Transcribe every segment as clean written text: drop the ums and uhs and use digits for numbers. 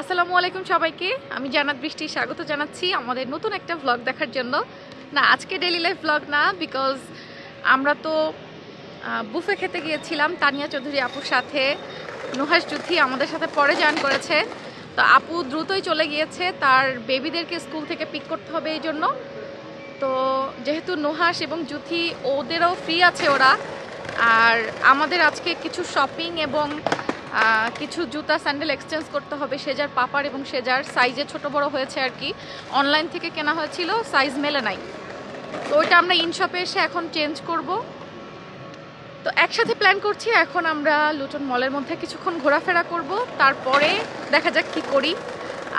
আসসালামু আলাইকুম সবাইকে। আমি জান্নাত বৃষ্টি স্বাগত জানাচ্ছি আমাদের নতুন একটা ব্লগ দেখার জন্য। না, আজকে ডেইলি লাইফ ব্লগ না, বিকজ আমরা তো বুফে খেতে গিয়েছিলাম তানিয়া চৌধুরী আপুর সাথে। নুহাস জুথি আমাদের সাথে পরে জয়েন করেছে, তো আপু দ্রুতই চলে গিয়েছে, তার বেবিদেরকে স্কুল থেকে পিক করতে হবে এই জন্য। তো যেহেতু নুহাস এবং জুথি ওদেরও ফ্রি আছে ওরা, আর আমাদের আজকে কিছু শপিং এবং কিছু জুতা স্যান্ডেল এক্সচেঞ্জ করতে হবে। সেজার পাপার এবং সেজার সাইজে ছোট বড় হয়েছে আর কি, অনলাইন থেকে কেনা হয়েছিল, সাইজ মেলে নাই, তো ওইটা আমরা ইনশপে এসে এখন চেঞ্জ করব। তো একসাথে প্ল্যান করছি, এখন আমরা লুটন মলের মধ্যে কিছুক্ষণ ঘোরাফেরা করব, তারপরে দেখা যাক কি করি।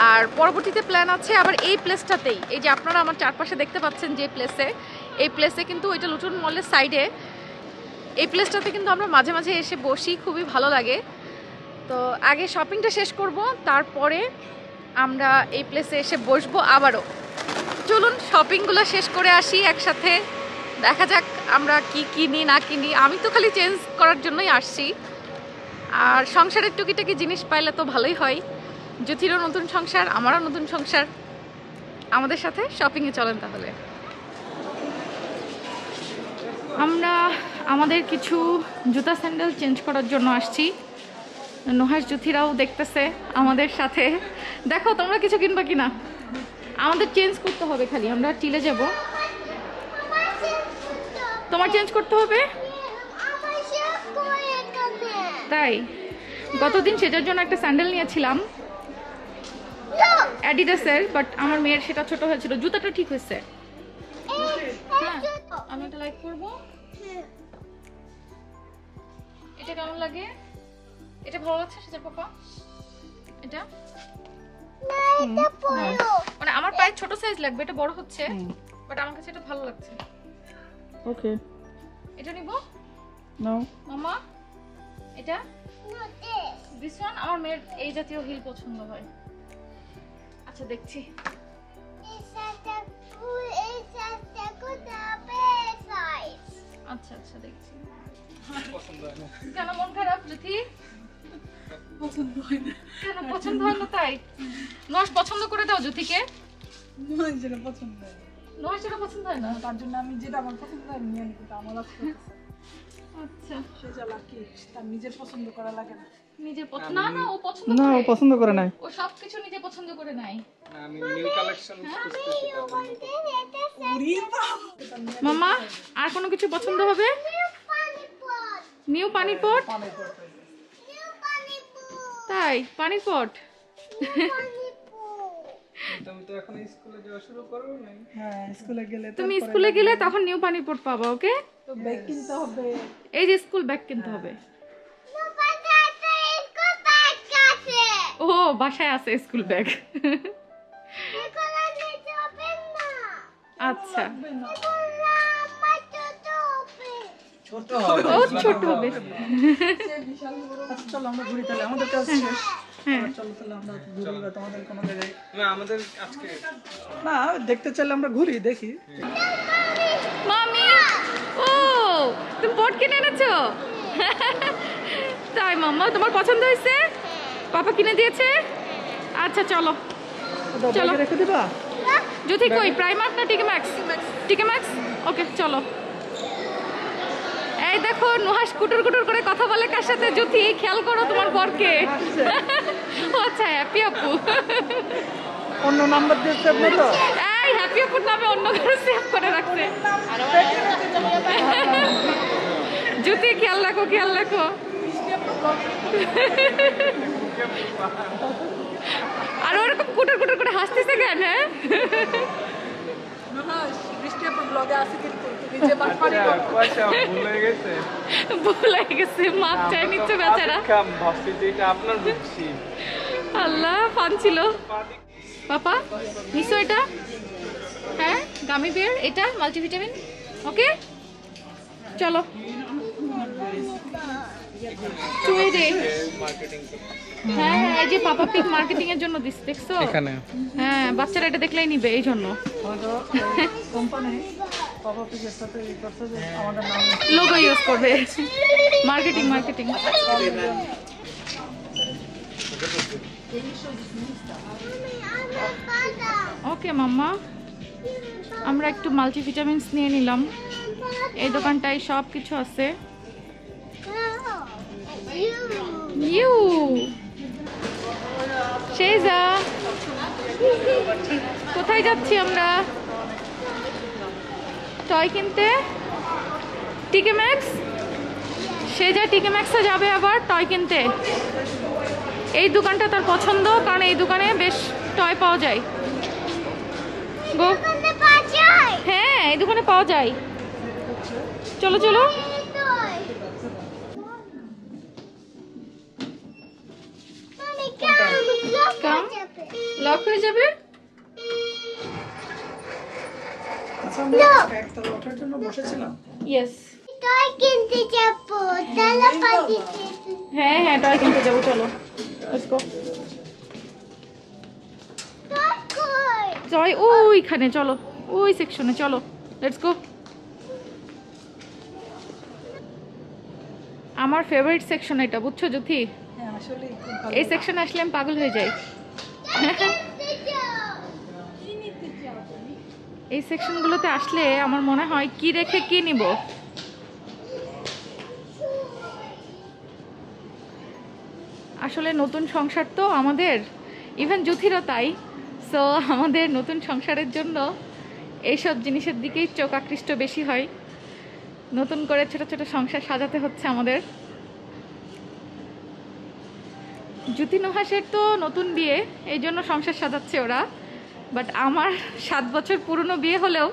আর পরবর্তীতে প্ল্যান আছে আবার এই প্লেসটাতেই, এই যে আপনারা আমার চারপাশে দেখতে পাচ্ছেন যে প্লেসে, এই প্লেসে কিন্তু ওইটা লুটন মলের সাইডে, এই প্লেসটাতে কিন্তু আমরা মাঝে মাঝে এসে বসি, খুবই ভালো লাগে। তো আগে শপিংটা শেষ করব, তারপরে আমরা এই প্লেসে এসে বসবো আবারও। চলুন শপিংগুলো শেষ করে আসি একসাথে, দেখা যাক আমরা কি কিনি না কিনি। আমি তো খালি চেঞ্জ করার জন্যই আসছি, আর সংসারের টুকিটাকি জিনিস পাইলে তো ভালোই হয়। জ্যোতিরও নতুন সংসার, আমারও নতুন সংসার, আমাদের সাথে শপিংয়ে চলেন তাহলে। আমরা আমাদের কিছু জুতা স্যান্ডেল চেঞ্জ করার জন্য আসছি, নুহাস জুথিরাও দেখতেছে আমাদের সাথে। দেখো তোমরা কিছু কিনবা কিনা, আমাদের চেঞ্জ করতে হবে, খালি আমরা টিলে যাব। তোমার চেঞ্জ করতে হবে তাই? গতদিন সেটার জন্য একটা স্যান্ডেল নিয়েছিলাম অ্যাডিডাসের, বাট আমার মেয়ের সেটা ছোট হয়েছিল। জুতাটা ঠিক হয়েছে, হ্যাঁ আমি এটা লাইক করবো। এটা কেমন লাগে? এটা ভালো লাগছে সেটার পাপা? এটা মানে আমার পায়ে ছোট সাইজ লাগবে, এটা বড় হচ্ছে, বাট আমার কাছে এটা ভালো লাগছে। ওকে, এটা নিব নাও মামা। এটা দিস ওয়ান, আমার মেয়ের এই জাতীয় হিল পছন্দ হয়। আচ্ছা দেখছি, আচ্ছা আচ্ছা দেখছি। কেন মন খারাপ জ্যোতি? পছন্দ হয় না। কেন পছন্দ হয় না? তাই নস পছন্দ করে দাও জ্যোতিকে। নয় যেটা পছন্দ হয়, নস যেটা পছন্দ হয় না, তার জন্য আমি যেটা আমার পছন্দ হয় নিয়ে নিতে, আমার আছে। আচ্ছা সে জ্বালা কি, তার নিজের পছন্দ করা লাগে না। নিজের পছন্দ না, না ও পছন্দ না, করে, ও পছন্দ করে নাই, ও সবকিছু নিজে পছন্দ করে নাই। আমি নিউ কালেকশন খুঁজতেছি। মামা আর কোনো কিছু পছন্দ হবে? নিউ পানির পট, তাই পানির পট। তুমি তো এখন স্কুলে যাওয়া শুরু করো নাই? হ্যাঁ, স্কুলে গেলে তুমি স্কুলে গেলে তখন নিউ পানির পট পাবা। ওকে, তো ব্যাগ কিনতে হবে, এই যে স্কুল ব্যাগ কিনতে হবে। ও বাসায় আছে স্কুল ব্যাগ। আচ্ছা ছোট হবে, ও ছোট হবে। চলো আমরা ঘুরি তাহলে, আমাদের কাজ শেষ। চলো তাহলে আমরা ঘুরি, বা তোমাদের কোনো জায়গায় না আমাদের আজকে না দেখতে চাইলে আমরা ঘুরি, দেখি। মামি, ও তুমি পট কিনে এনেছো? তাই মাম্মা, তোমার পছন্দ হয়েছে? পাপা কিনে দিয়েছে? আচ্ছা চলো চলো। রেখে দিবা? জ্যোতি কই, প্রাইমার্ক না টিকে ম্যাক্স? টিকে ম্যাক্স, ওকে চলো। এই দেখো নুহাস কুটুর কুটুর করে কথা বলে কার সাথে? জ্যোতি খেয়াল করো তোমার বরকে। ও আচ্ছা, হ্যাপি আপু। অন্য নাম্বার দিয়ে সেভ না তো? এই হ্যাপি আপুর নামে অন্য কারো সেভ করে রাখছে। জ্যোতি খেয়াল রাখো, খেয়াল রাখো। আর ওরকম কুটুর কুটুর করে হাসতেছে কেন? হ্যাঁ বৃষ্টি আপুর ব্লগে আছে কিন্তু নিজে বাটপারি পয়সা ভুল হয়ে গেছে, ভুল হয়ে গেছে, মাপ চাই নিচ্ছে বেচারা। কাম ভাবছি যে এটা আপনার বুঝছি। আল্লাহ ফান ছিল। পাপা নিশ্চয় এটা, হ্যাঁ গামি বিয়ার, এটা মাল্টিভিটামিন। ওকে চলো। চুই রে, মার্কেটিং হ্যাঁ হ্যাঁ, এই যে পাপা পিক মার্কেটিং এর জন্য দিস, দেখছো? এখানে হ্যাঁ বাচ্চারা এটা দেখলেই নিবে এই জন্য। কোম্পানি পাপা পিকের সাথে এই করছে যে আমাদের নাম লোগো ইউজ করবে, মার্কেটিং মার্কেটিং। ওকে মাম্মা, আমরা একটু মাল্টিভিটামিনস নিয়ে নিলাম। এই দোকানটায় সব কিছু আছে। ইউ শেজা, কোথায় যাচ্ছি আমরা? টয় কিনতে। টিকে ম্যাক্স, শেজা টিকে ম্যাক্সে যাবে আবার টয় কিনতে। এই দোকানটা তার পছন্দ, কারণ এই দোকানে বেশ টয় পাওয়া যায়। গো, হ্যাঁ এই দোকানে পাওয়া যায়। চলো চলো। লক হয়ে যাবে। আচ্ছা, আমরা একতলা ওঠার জন্য বসেছিলাম। ইয়েস, টয় কিনতে যাবো, তেলাপাতি হ্যাঁ হ্যাঁ টয় কিনতে যাবো, চলো লেটস গো। টয় ওইখানে, চলো ওই সেকশনে চলো, লেটস গো। আমার ফেভারিট সেকশন এটা, বুঝছো জ্যোতি? হ্যাঁ, আসলে খুব ভালো। এই সেকশনে আসলে আমি পাগল হয়ে যাই। এই সেকশনগুলোতে আসলে আমার মনে হয় কি রেখে কি নিব। আসলে নতুন সংসার তো আমাদের, ইভেন জ্যোতিরও তাই। সো আমাদের নতুন সংসারের জন্য এইসব জিনিসের দিকেই চোখ আকৃষ্ট বেশি হয়। নতুন করে ছোট ছোট সংসার সাজাতে হচ্ছে আমাদের। জ্যোতি নুহাসের তো নতুন বিয়ে, এই জন্য সংসার সাজাচ্ছে ওরা। বাট আমার 7 বছর পুরনো বিয়ে হলেও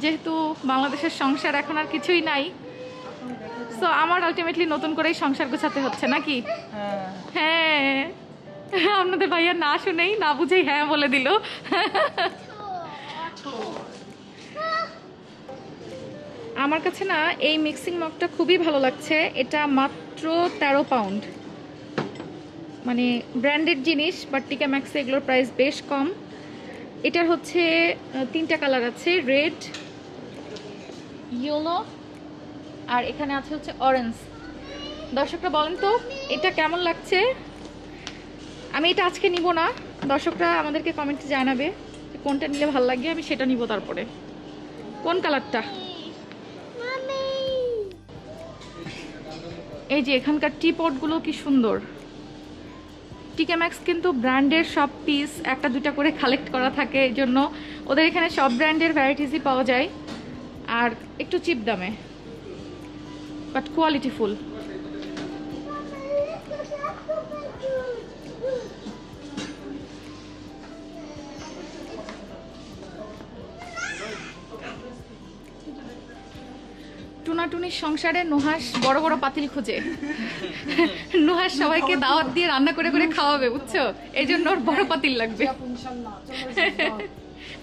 যেহেতু বাংলাদেশের সংসার এখন আর কিছুই নাই, সো আমার আলটিমেটলি নতুন করেই সংসার গোছাতে হচ্ছে নাকি? হ্যাঁ, আপনাদের ভাইয়া না শুনেই না বুঝেই হ্যাঁ বলে দিল। আমার কাছে না এই মিক্সিং মগটা খুবই ভালো লাগছে। এটা মাত্র 13 পাউন্ড, মানে ব্র্যান্ডেড জিনিস, বাট টিকা ম্যাক্সে এগুলোর প্রাইস বেশ কম। এটার হচ্ছে 3টা কালার আছে, রেড, ইয়েলো আর এখানে আছে হচ্ছে অরেঞ্জ। দর্শকরা বলেন তো এটা কেমন লাগছে? আমি এটা আজকে নিব না, দর্শকরা আমাদেরকে কমেন্টে জানাবে যে কোনটা নিলে ভালো লাগে, আমি সেটা নিব। তারপরে কোন কালারটা? এই যে এখানকার টি পটগুলো কি সুন্দর। টিকা ম্যাক্স কিন্তু ব্র্যান্ডের সব পিস একটা দুটা করে কালেক্ট করা থাকে, এই জন্য ওদের এখানে সব ব্র্যান্ডের ভ্যারাইটিসই পাওয়া যায় আর একটু চিপ দামে, বাট কোয়ালিটিফুল। টুনাটুনির সংসারে নুহাস বড় বড় পাতিল খুঁজে। নুহাস সবাইকে দাওয়াত দিয়ে রান্না করে করে খাওয়াবে, বুঝছো? এই জন্য ওর বড় পাতিল লাগবে।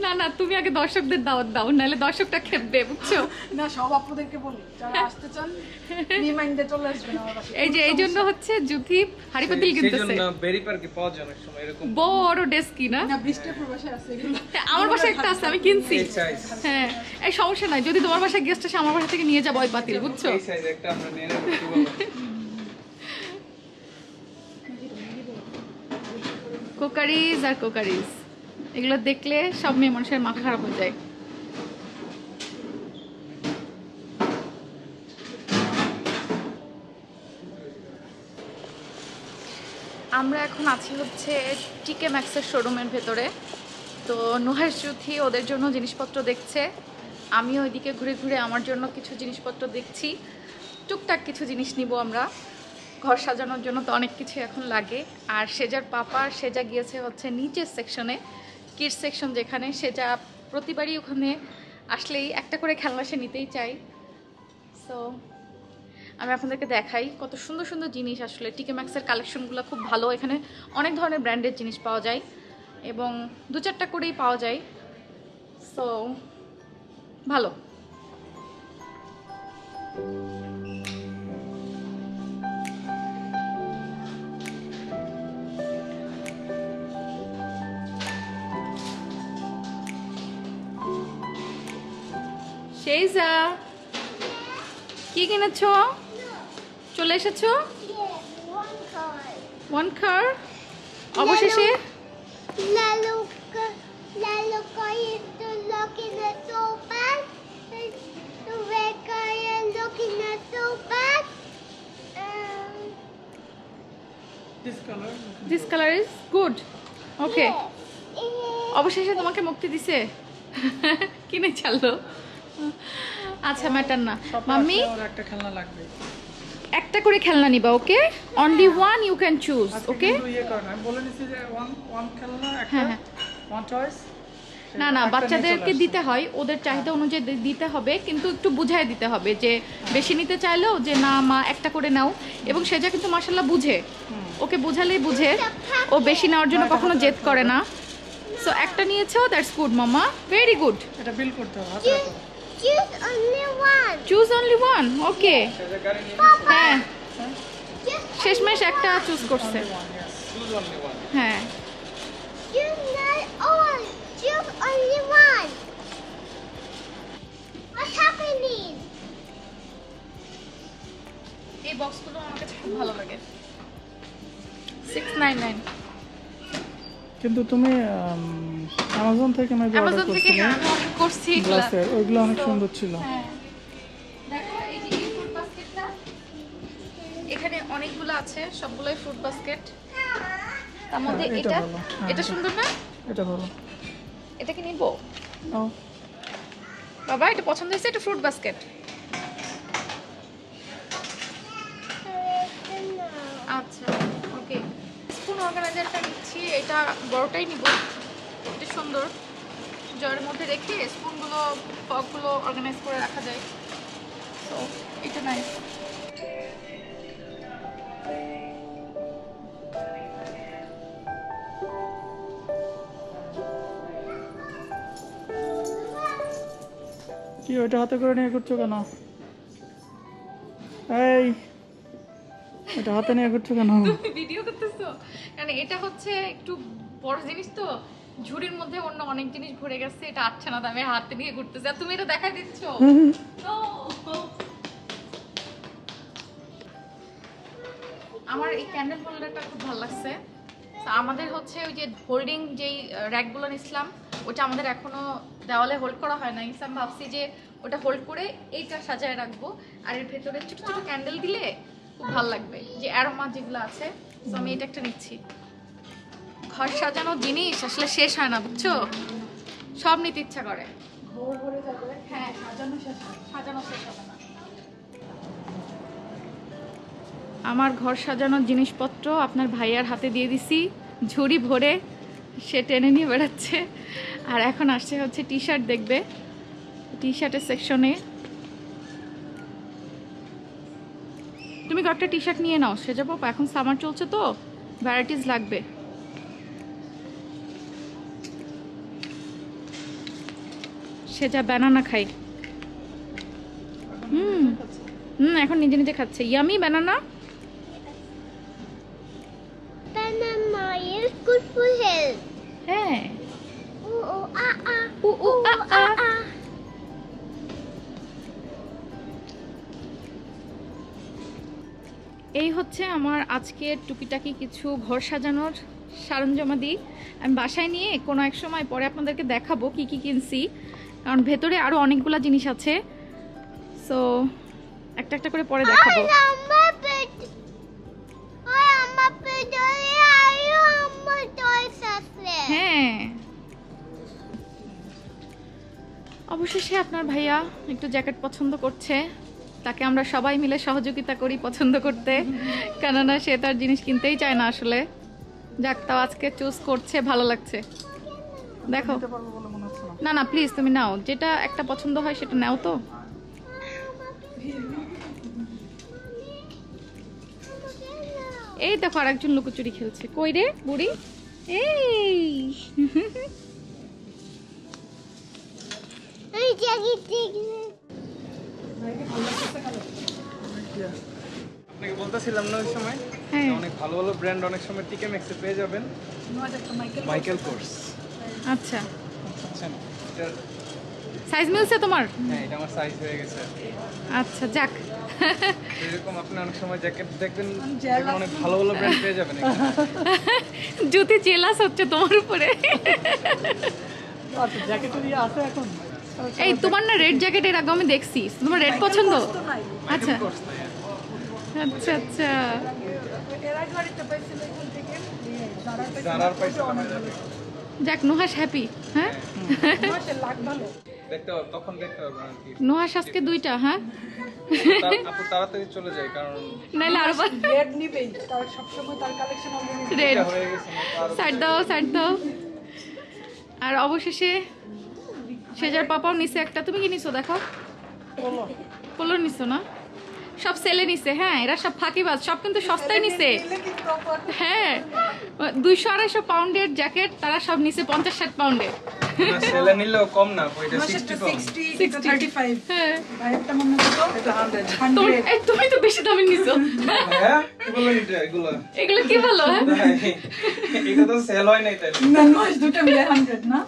না না, তুমি আগে দর্শকদের দাওয়াত দাও, নাহলে দর্শকটা খেপবে, বুঝছো? না, সব আপুদেরকে বলি যারা আসতে চান রিমাইন্ডে চলে আসবেন আমার কাছে। এই যে এই জন্য হচ্ছে জুথি হাড়ি পাতিল কিনতেছে। সেজন্য বেরি পার্কে পাওয়া যায় অনেক সময় এরকম বড় ডেস্কি না? না, বৃষ্টির প্রবাসে আছে এগুলো। আমার বাসায় একটা আছে, আমি কিনছি। এই সাইজ, হ্যাঁ, এই সমস্যা নাই, যদি তোমার বাসায় গেস্ট আসে আমার বাসা থেকে নিয়ে যাবো ওই পাতিল, বুঝছো? এই সাইজ একটা আমরা নিয়ে নেব, কি বলো? কোকারিজ আর কোকারিজ, এগুলো দেখলে সব মেয়ে মানুষের মাথা খারাপ হয়ে যায়। আমরা এখন আছি হচ্ছে টিকে ম্যাক্সের শোরুমের ভেতরে। তো নুহাস জুথি ওদের জন্য জিনিসপত্র দেখছে, আমিও ওইদিকে ঘুরে ঘুরে আমার জন্য কিছু জিনিসপত্র দেখছি। টুকটাক কিছু জিনিস নিব আমরা, ঘর সাজানোর জন্য তো অনেক কিছু এখন লাগে। আর সেজার পাপা, সেজা গিয়েছে হচ্ছে নিচের সেকশনে, কিডস সেকশন যেখানে। সেজা প্রতিবারই ওখানে আসলেই একটা করে খেলনা সে নিতেই চাই। সো আমি আপনাদেরকে দেখাই কত সুন্দর সুন্দর জিনিস। আসলে টিকে ম্যাক্সের কালেকশনগুলো খুব ভালো, এখানে অনেক ধরনের ব্র্যান্ডের জিনিস পাওয়া যায় এবং 2-4টা করেই পাওয়া যায়। সো ভালো। শেজা, কি কিনেছো? চলে এসেছো? ওয়ান কার, অবশেষে Lalo kayo looking at so bad. The red kayo looking at so bad. This colour is good okay অবশেষে তোমাকে মুক্তি দিছে কিনে ছাড়লো আচ্ছা ম্যাটার না মাম্মি আর একটা খেলনা লাগবে একটা করে খেলনা নিবা okay only one you can choose okay কিন্তু ইয়ে করেন আমি বলে নিছি যে ওয়ান খেলনা একটা হ্যাঁ হ্যাঁ ওয়ান চয়েস না না বাচ্চাদেরকে দিতে হয় ওদের চাহিদা অনুযায়ী দিতে হবে কিন্তু একটু বুঝাই দিতে হবে যে বেশি নিতে চাইলেও যে না মা একটা করে নাও এবং সেটা কিন্তু মাশাআল্লাহ বুঝে ওকে বুঝালেই বুঝে ও বেশি নেওয়ার জন্য কখনো জেদ করে না সো একটা নিয়েছো দ্যাটস গুড মামা ভেরি গুড এটা বিল করতে হবে হাতে রাখো। Choose only one. Choose only one okay সেটা গাড়ি নিয়ে নিছে হ্যাঁ Choose শেষমেশ একটা চুজ করছে চুজ অনলি ওয়ান হ্যাঁ not all. Choose only one. What's happening? এই বক্সগুলো আমার কাছে খুব ভালো লাগে 699 কিন্তু তুমি অ্যামাজন থেকে মেবি অর্ডার অ্যামাজন থেকে করছিলে হ্যাঁ আমি অর্ডার করছি এগুলা গ্লাসের ওইগুলো অনেক সুন্দর ছিল হ্যাঁ দেখো এই যে এই ফ্রুট বাস্কেটটা এখানে অনেকগুলো আছে সবগুলোই ফ্রুট বাস্কেট তার মধ্যে হ্যাঁ, এটা এটা ভালো। হ্যাঁ, এটা সুন্দর না এটা ভালো এটা কি নিব ও বাবা এটা পছন্দ হয়েছে এটা ফ্রুট বাস্কেট আচ্ছা ওকে স্পুন অর্গানাইজারটা নিচ্ছি এটা বড়টাই নিব এটা সুন্দর জয়ের মধ্যে রেখে স্পুনগুলো ফকগুলো অর্গানাইজ করে রাখা যায় তো এটা নাই কি ওইটা হাতে করে নিয়ে করছো কেন এই এটা হাতে নিয়ে করছো কেন ভিডিও করতেছো কারণ এটা হচ্ছে একটু বড় জিনিস তো ঝুড়ির মধ্যে অন্য অনেক জিনিস ভরে গেছে এটা আচ্ছা না দামে হাতে নিয়ে ঘুরতেছে আর তুমি এটা দেখাই দিচ্ছ No! আমার এই ক্যান্ডেল হোল্ডারটা খুব ভালো লাগছে তো আমাদের হচ্ছে ওই যে হোল্ডিং যেই র্যাকগুলো নিছিলাম ওটা আমাদের এখনো দেওয়ালে হোল্ড করা হয় না ইনসাম ভাবছি যে ওটা হোল্ড করে এইটা সাজায় রাখবো আর এর ভেতরে ছোট ছোট ক্যান্ডেল দিলে খুব ভালো লাগবে যে অ্যারোমা যেগুলো আছে তো আমি এটা একটা নিচ্ছি ঘর সাজানো জিনিস আসলে শেষ হয় না বুঝছো সব নিতে ইচ্ছা করে ভোর ভরে যাবে হ্যাঁ সাজানো শেষ হবে না আমার ঘর সাজানোর জিনিসপত্র আপনার ভাইয়ার হাতে দিয়ে দিছি ঝুড়ি ভরে সে টেনে নিয়ে বেড়াচ্ছে আর এখন আসছে হচ্ছে টি শার্ট দেখবে টি শার্টের সেকশনে তুমি কয়েকটা টি শার্ট নিয়ে নাও সে যাবো এখন সামার চলছে তো ভ্যারাইটিস লাগবে সে যা ব্যানানা খাই এখন নিজে নিজে খাচ্ছে yummy banana Banana is good for health. হ্যাঁ Ooh, ooh, ah, ah. উ উ আ আ Ah. এই হচ্ছে আমার আজকের টুকিটাকি কিছু ঘর সাজানোর সরঞ্জামাদি আমি বাসায় নিয়ে কোনো এক সময় পরে আপনাদেরকে দেখাবো কি কি কিনছি কারণ ভেতরে আরো অনেকগুলো জিনিস আছে সো একটা একটা করে পরে দেখাবো আমার পেট আয়ো আমার toys আছে। হ্যাঁ অবশেষে আপনার ভাইয়া একটু জ্যাকেট পছন্দ করছে তাকে আমরা সবাই মিলে সহযোগিতা করি পছন্দ করতে কেননা সে তার জিনিস কিনতেই চায় না আসলে যাক তাও আজকে চুজ করছে ভালো লাগছে দেখো দিতে পারবো বলে মনে হচ্ছে না না না প্লিজ তুমি নাও যেটা একটা পছন্দ হয় সেটা নাও তো এই দেখো আরেকজন লুকোচুরি খেলছে কই রে বুড়ি এই এই জ্যাকেট আপনাকে বলতেছিলাম না ওই সময় হ্যাঁ যে অনেক ভালো ভালো ব্র্যান্ড অনেক সময় টিকে ম্যাক্সে পেয়ে যাবেন মাইকেল কোর্স আচ্ছা বুঝছেন এটার সাইজ মিলছে তোমার? হ্যাঁ, এটা আমার সাইজ হয়ে গেছে। আচ্ছা যাক। এরকম আপনি অনেক সময় জ্যাকেট দেখবেন, অনেক ভালো ভালো ব্র্যান্ড পেয়ে যাবেন এখানে। জ্যোতি জেলাস হচ্ছে তোমার উপরে। আচ্ছা জ্যাকেটের ইয়ে আছে এখন? এই তোমার না রেড জ্যাকেট এর আগে আমি দেখছি, তোমার রেড পছন্দ? আচ্ছা আচ্ছা আচ্ছা। জারার পয়সা কমে যাবে। যাক নুহাস হ্যাপি। হ্যাঁ দেখতে পাবো, তখন দেখতে পাবো আর কি। নুহাস আজকে 2টা। হ্যাঁ আপু তাড়াতাড়ি চলে যায়, কারণ নাইলে আরো রেড নিবেই, তার সবসময় তার কালেকশন অলরেডি রেড। এটা হয়ে গেছে না, তার সাইড দাও সাইড দাও। আর অবশেষে সেজার পাপাও নিছে একটা। তুমি কি নিছো দেখো? পোলো নিছো না? সব সেলে নিছে। হ্যাঁ এরা সব ফাঁকিবাজ, সব কিন্তু সস্তায় নিছে। হ্যাঁ 200-250 পাউন্ডের জ্যাকেট তারা সব নিছে 50-60 পাউন্ডের। না, সেলে নিলেও কম না, ওইটা 60 পাউন্ড। 35 হ্যাঁ একটা মনে হতো এটা 100 তুমি তো বেশি দামি নিছো। হ্যাঁ এগুলো নিতে এগুলো এগুলো কি ভালো? হ্যাঁ এটা তো সেল হয় নাই তাই। না নয় দুটো মিলে 100 না?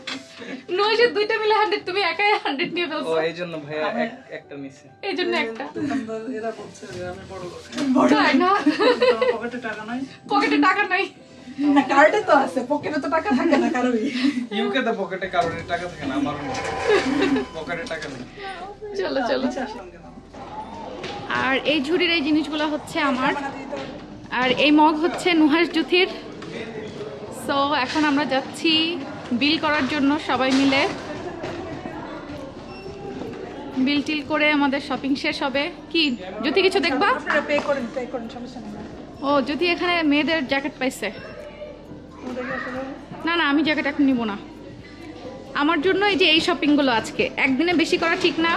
নয়সের 2টা মিলে 100, তুমি একাই 100 নিয়ে ও ফেলছো। এইজন্য ভাইয়া একটা নিছে। এই জন্য একটা। এরা বলছে যে আমি বড় লোক। তাই না? পকেটে টাকা নাই। পকেটে টাকা নাই। না কার্ডে তো আছে, পকেটে তো টাকা থাকে না কারোই। ইউকে তো পকেটে কারোর টাকা থাকে না, আমার পকেটে টাকা নেই। চলো চলো। আর এই ঝুড়ির এই জিনিসগুলো হচ্ছে আমার, আর এই মগ হচ্ছে নুহাস জুথির। সো এখন আমরা যাচ্ছি বিল করার জন্য, সবাই মিলে বিল টিল করে আমাদের শপিং শেষ হবে। কি জ্যোতি কিছু দেখবা? আপনারা পে করেন সমস্যা নেই। ও জ্যোতি এখানে মেয়েদের জ্যাকেট পাইছে। ওদের কি আসলে না না আমি জ্যাকেট এখন নিব না, আমার জন্য এই যে এই শপিংগুলো আজকে একদিনে বেশি করা ঠিক না।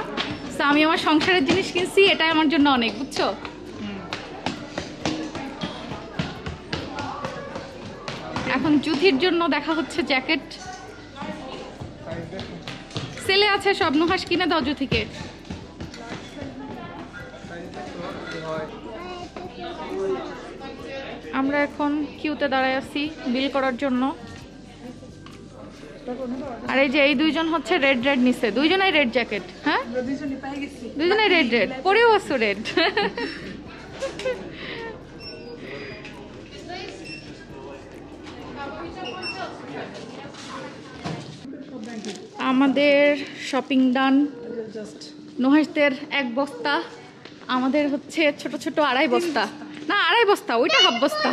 তো আমি আমার সংসারের জিনিস কিনছি, এটাই আমার জন্য অনেক, বুঝছো? এখন জুথির জন্য দেখা হচ্ছে জ্যাকেট সেলে আছে সব। নুহাস কিনে দাও জুথিকে। আমরা এখন কিউতে দাঁড়ায় আছি বিল করার জন্য। আর এই যে এই দুইজন হচ্ছে রেড রেড নিছে, দুইজনেই রেড জ্যাকেট। হ্যাঁ আমরা দুজনই পেয়ে গেছি। দুইজনেই রেড রেড পরেও আছো রেড। আমাদের শপিং ডান। জাস্ট নুহাসদের 1 বস্তা, আমাদের হচ্ছে ছোট ছোট 2.5 বস্তা। না 2.5 বস্তা, ওইটা হাফ বস্তা।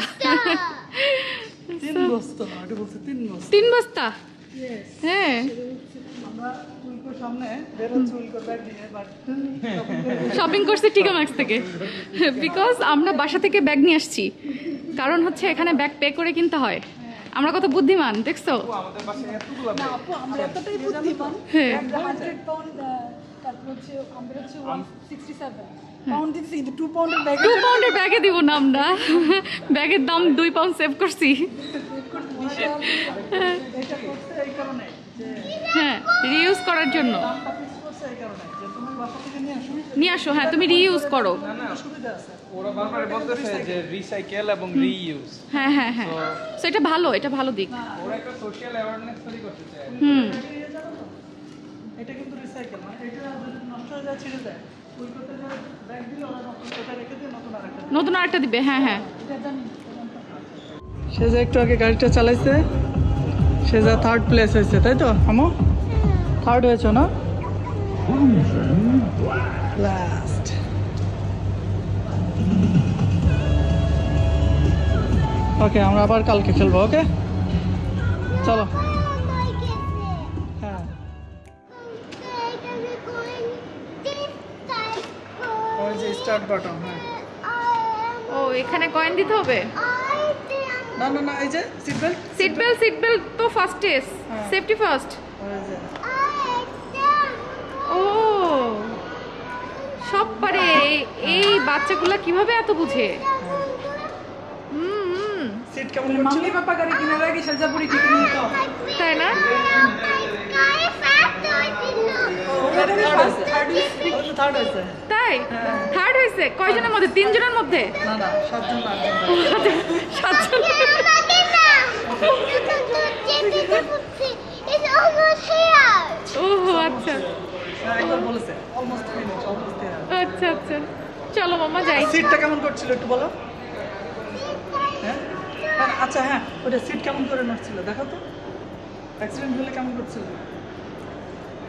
3 বস্তা, আগে বলছে 3 বস্তা। 3 বস্তা। Yes. হ্যাঁ আমরা উল্কোর সামনে বের হচ্ছে উল্কোর ব্যাগ নিয়ে, বাট শপিং করছি টিকা ম্যাক্স থেকে, বিকজ আমরা বাসা থেকে ব্যাগ নিয়ে আসছি। কারণ হচ্ছে এখানে ব্যাগ পে করে কিনতে হয়। আমরা কত বুদ্ধিমান দেখছো? আমাদের বাসায় এতগুলো না আপু আমরা এতটাই বুদ্ধিমান। হ্যাঁ। 100 পাউন্ড তারপর হচ্ছে আমরা হচ্ছে 167 পাউন্ড দিতেছি, কিন্তু 2 পাউন্ডের ব্যাগ 2 পাউন্ডের ব্যাগে দিব না আমরা, ব্যাগের দাম 2 পাউন্ড সেভ করছি। বিশাল এটা করতে এই কারণে যে হ্যাঁ রিইউজ করার জন্য। দামটা ফিক্স করছে এই কারণে যে তুমি বাসা থেকে নিয়ে আসো, নিয়ে আসো, হ্যাঁ তুমি রিইউজ করো। সুবিধা আছে। ওরা বারবার বলতেছে যে রিসাইকেল এবং রিইউজ। হ্যাঁ হ্যাঁ হ্যাঁ, সো এটা ভালো, এটা ভালো দিক। ওরা একটা সোশ্যাল অ্যাওয়ারনেস তৈরি করতে চায়। হুম এটা কিন্তু রিসাইকেল না, এটা যদি নষ্ট হয়ে যায় ছিঁড়ে যায়, উল্টোতে যে ব্যাগ দিলে ওরা নতুন এটা রেখে দিয়ে নতুন আরেকটা নতুন আরেকটা দিবে। হ্যাঁ হ্যাঁ এটা জানি। সে যে একটু আগে গাড়িটা চালাইছে, সে যা 3rd প্লেস হয়েছে, তাই তো আমো? 3rd হয়েছে না? লাস্ট। ওকে আমরা আবার কালকে খেলবো। ওকে চলো। হ্যাঁ ওই যে স্টার্ট বাটন। হ্যাঁ ও এখানে কয়েন দিতে হবে? না না না, এই যে সিট বেল্ট। সিট বেল্ট তো ফার্স্টে, সেফটি ফার্স্ট। ওই যে ও সব পারে এই বাচ্চাগুলা কিভাবে এত বুঝে? হুম সিট কেমন মাম্মি পাপা গাড়ি কিনার আগে সাজাপুরি কি কিনে নিতে হবে, তাই না? থার্ড হয়েছে। তাই থার্ড হয়েছে কয়জনের মধ্যে? 3 জনের মধ্যে? না না 7 জন না। 7 জন। It's almost here. ও আচ্ছা একবার বলেছে অলমোস্ট ফিনিশ অলমোস্ট আচ্ছা আচ্ছা চলো মাম্মা যাই। সিটটা কেমন করছিল একটু বলো। হ্যাঁ আচ্ছা হ্যাঁ ওটা সিট কেমন করে নড়ছিল দেখো তো, অ্যাক্সিডেন্ট হলে কেমন করছিল।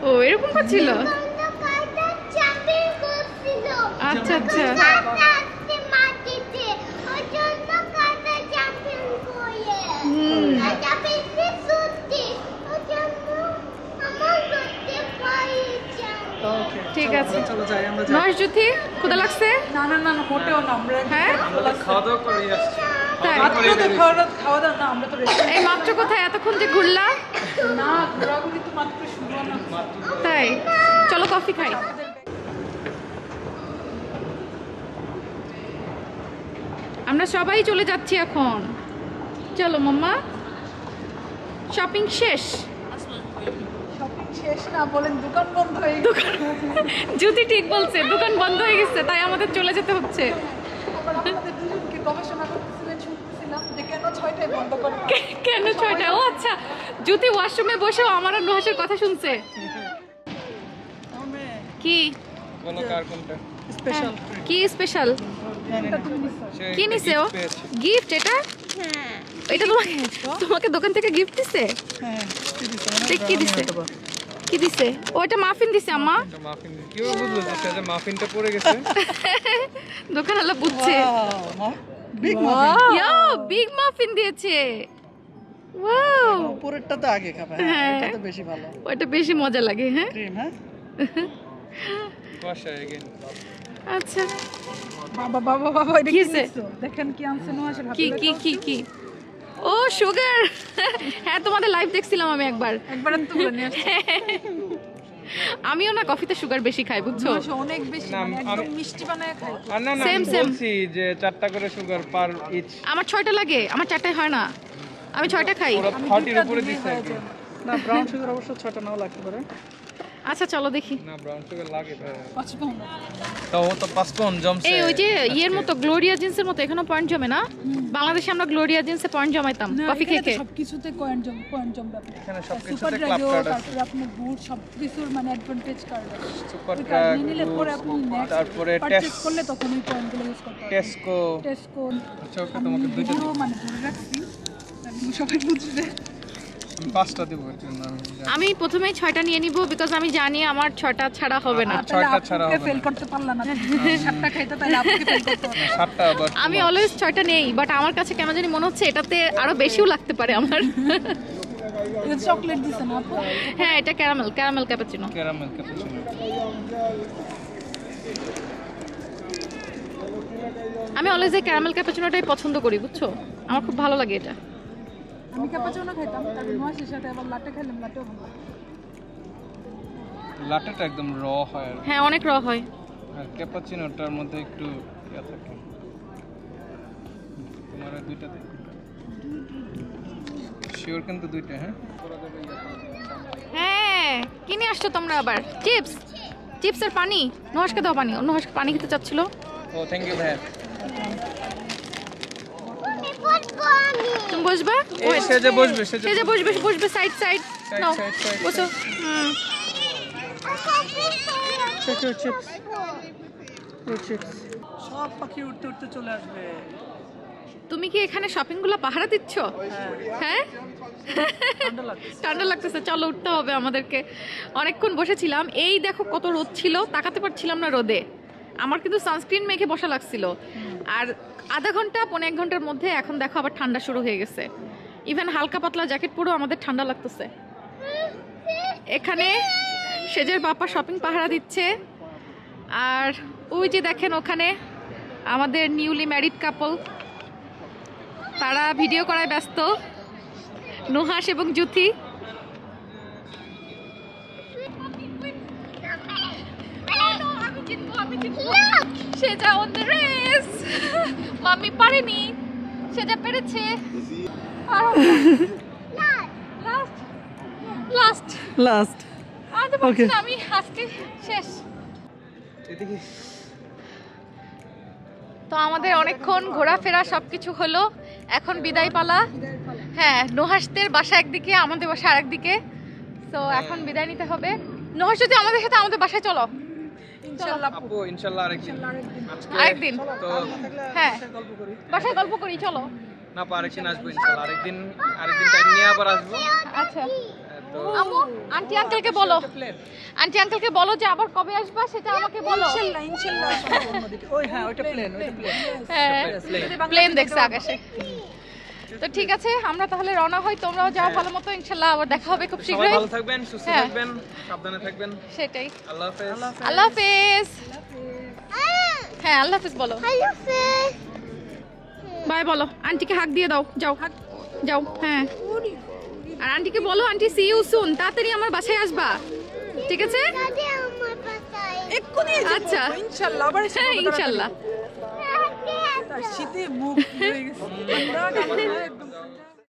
ও এরকম করছিল। কাটা চাপে করছিল। আচ্ছা আচ্ছা কাটা আসতে মাটিতে ওই জন্য কাটা চাপে করে। কাটা পেতে সত্যি ওই জন্য আমার করতে পারছি। ওকে ঠিক আছে। চলো যাই আমরা যাই। নয় জ্যোতি ক্ষুধা লাগছে? না না না না মোটেও না, আমরা হ্যাঁ খাওয়া দাওয়া করে আসছি। তাই? মাত্র তো খাওয়া দাওয়া না, আমরা তো এই মাত্র কোথায় এতক্ষণ যে ঘুরলা? না ঘোরাঘুরি তো মাত্র শুরু না। তাই চলো কফি খাই। আমরা সবাই চলে যাচ্ছি এখন। চলো মাম্মা শপিং শেষ। শপিং শেষ না বলেন দোকান বন্ধ হয়ে গেছে। জ্যোতি ঠিক বলছে, দোকান বন্ধ হয়ে গেছে তাই আমাদের চলে যেতে হচ্ছে। আবার আমাদের দুজনকে গবেষণা করতেছিলেন, শুনতেছিলাম যে কেন 6টায় বন্ধ করে। কেন 6টা? ও আচ্ছা জ্যোতি ওয়াশরুমে বসেও আমার আর নুহাসের কথা শুনছে। কি বলো কার কোনটা? স্পেশাল কি স্পেশাল? সে কি একটা নিছে ও? gift পেয়েছে। গিফট এটা? হ্যাঁ এটা তোমাকে দোকান থেকে গিফট দিছে? হ্যাঁ কি দিছে? কি দিছে? ওটা মাফিন দিছে আম্মা। একটা মাফিন দিয়েছে। কিভাবে বুঝলো যে সে যে মাফিনটা পড়ে গেছে? দোকানওয়ালা বুঝছে। বিগ ইয়া বিগ মাফিন দিয়েছে। ওয়াও উপরেরটা তো আগে খাবে, হ্যাঁ। এটা তো বেশি ভালো ওটা বেশি মজা লাগে। হ্যাঁ ক্রিম। হ্যাঁ বাসায় again। আচ্ছা বাবা বাবা বাবা এটা কি কি হইছে? নিছো? দেখেন কি আনছে নোয়াশের হাতে। কি কি কি কি ও সুগার। হ্যাঁ তোমাদের লাইভ দেখছিলাম আমি একবার। একবার তো বলে নিয়ে আসছে। আমিও না কফিতে সুগার বেশি খাই বুঝছো। নোয়াশে অনেক বেশি না, মানে একদম আমি- মিষ্টি বানায় খায়। আর না না Same, আমি same. বলছি যে 4টা করে সুগার পার ইচ। আমার 6টা লাগে, আমার 4টাই হয় না, আমি 6টা খাই। ওরা 30 এর উপরে দিছে। না ব্রাউন সুগার অবশ্য 6টা নাও লাগতে পারে। আচ্ছা চলো দেখি। না ব্রাউন সুগার লাগে ভাই। 5 পাউন্ড। তো ও তো 5 পাউন্ড জমছে। এই ওই যে ইয়ের মতো গ্লোরিয়া জিন্সের মতো এখানেও পয়েন্ট জমে না? বাংলাদেশে আমরা গ্লোরিয়া জিন্সে পয়েন্ট জমাইতাম কফি খেয়ে খেয়ে। সবকিছুতে পয়েন্ট জমবে আপনার। এখানে সবকিছুতে সুপার ক্লাব ড্রাগও, কার্ড আছে। তারপরে আপনার বুট সবকিছুর মানে অ্যাডভান্টেজ কার্ড আছে। সুপার ওই ড্রাগ, কার্ড নিয়ে নিলে পরে আপনি নেক্সট তারপরে পারচেজ করলে তখন ওই পয়েন্টগুলো ইউজ করতে পারবেন। টেস্কো। টেস্কো আচ্ছা ওকে তোমাকে দুইটা ভিডিও মানে ধরে রাখছি সবাই বুঝবে। আমি 5টা দেব এর জন্য আমি জানি। আমি প্রথমেই 6টা নিয়ে নিব বিকজ আমি জানি আমার 6টা ছাড়া হবে না। তাহলে 6টা ছাড়া আপুকে হবে ফেল না। করতে পারলা না। 7টা খাইতে তাহলে আপুকে ফেল করতে পারলা। 7টা আবার আমি অলওয়েজ 6টা নেই, বাট আমার কাছে কেন জানি মনে হচ্ছে এটাতে আরো বেশিও লাগতে পারে আমার। এটা চকলেট দিছে না আপু? হ্যাঁ এটা ক্যারামেল ক্যাপাচিনো। Caramel cappuccino. আমি অলওয়েজ এই ক্যারামেল ক্যাপাচিনোটাই পছন্দ করি বুঝছো, আমার খুব ভালো লাগে এটা। আমি ক্যাপাচিনো খাইতাম, তারপর নোয়াশের সাথে আবার লাটে খাইলাম, লাটেও ভালো লাগে। লাটেটা একদম র হয় আর হ্যাঁ অনেক র হয়। আর ক্যাপাচিনোটার মধ্যে একটু ইয়া থাকে। তোমার দুইটা দেখ। শিওর কিন্তু দুইটা হ্যাঁ। হ্যাঁ কি নিয়ে আসছো তোমরা আবার? চিপস আর পানি। নুহাসকে দাও পানি, নুহাসকে পানি খেতে চাচ্ছিল। ও থ্যাংক ইউ ভাই। বলবো আমি তুমি বসবা? এই সেজে বসবে সেজে। সে যে বসবে সাইড নাও side, বসো। চিপস সব পাখি উঠতে উঠতে চলে আসবে। তুমি কি এখানে শপিং গুলো পাহারা দিচ্ছ? হ্যাঁ ঠান্ডা লাগছে। ঠান্ডা লাগতেছে, চলো উঠতে হবে আমাদেরকে। অনেকক্ষণ বসেছিলাম, এই দেখো কত রোদ ছিল, তাকাতে পারছিলাম না রোদে। আমার কিন্তু সানস্ক্রিন মেখে বসা লাগছিল। আর আধা ঘন্টা 1.5 ঘন্টার মধ্যে এখন দেখো আবার ঠান্ডা শুরু হয়ে গেছে। ইভেন হালকা পাতলা জ্যাকেট পরেও আমাদের ঠান্ডা লাগতেছে। এখানে সেজের বাবা শপিং পাহারা দিচ্ছে। আর ওই যে দেখেন ওখানে আমাদের নিউলি ম্যারিড কাপল, তারা ভিডিও করায় ব্যস্ত, নুহাস এবং জ্যোতি। সেজা অন দ্য রেস, মাম্মি পারেনি, সেজা পেরেছে। আর লাস্ট আর তো পারছি না আমি, আজকে শেষ। এদিকে তো আমাদের অনেকক্ষণ ঘোরাফেরা সবকিছু হলো, এখন বিদায় পালা। হ্যাঁ নুহাসদের বাসা একদিকে, আমাদের বাসা আরেকদিকে। তো এখন বিদায় নিতে হবে। নহর্ষতি আমাদের সাথে আমাদের বাসায় চলো ইনশাআল্লাহ আপু ইনশাআল্লাহ আরেকদিন আজকে আরেকদিন তো হ্যাঁ গল্প করি বাসায় গল্প করি চলো না পা আরেকদিন আসবো ইনশাআল্লাহ আরেকদিন টাইম নিয়ে আবার আসবো আচ্ছা তো আমু আন্টি আঙ্কেলকে বলো আন্টি আঙ্কেলকে বলো যে আবার কবে আসবা সেটা আমাকে বলো ইনশাআল্লাহ অন্যদিকে ওই হ্যাঁ ওইটা প্লেন হ্যাঁ প্লেন দেখছে আকাশে তো ঠিক আছে আমরা তাহলে রওনা হই তোমরাও যাও ভালো মতো ইনশাআল্লাহ আবার দেখা হবে খুব সবাই শীঘ্রই ভালো থাকবেন সুস্থ হ্যাঁ। থাকবেন সাবধানে থাকবেন সেটাই আল্লাহ হাফেজ আল্লাহ হাফেজ হ্যাঁ আল্লাহ হাফেজ বলো হ্যালো ফ্রেন্ড বাই বলো আন্টিকে হাক দিয়ে দাও যাও যাও হ্যাঁ আর আন্টিকে বলো আন্টি সি ইউ সুন তাড়াতাড়ি আমার বাসায় আসবা ঠিক আছে দাদি আমার পাশে এক্ষুনি আচ্ছা ইনশাআল্লাহ আবার এসে হ্যাঁ ইনশাআল্লাহ শীতে মুখ হয়ে গেছে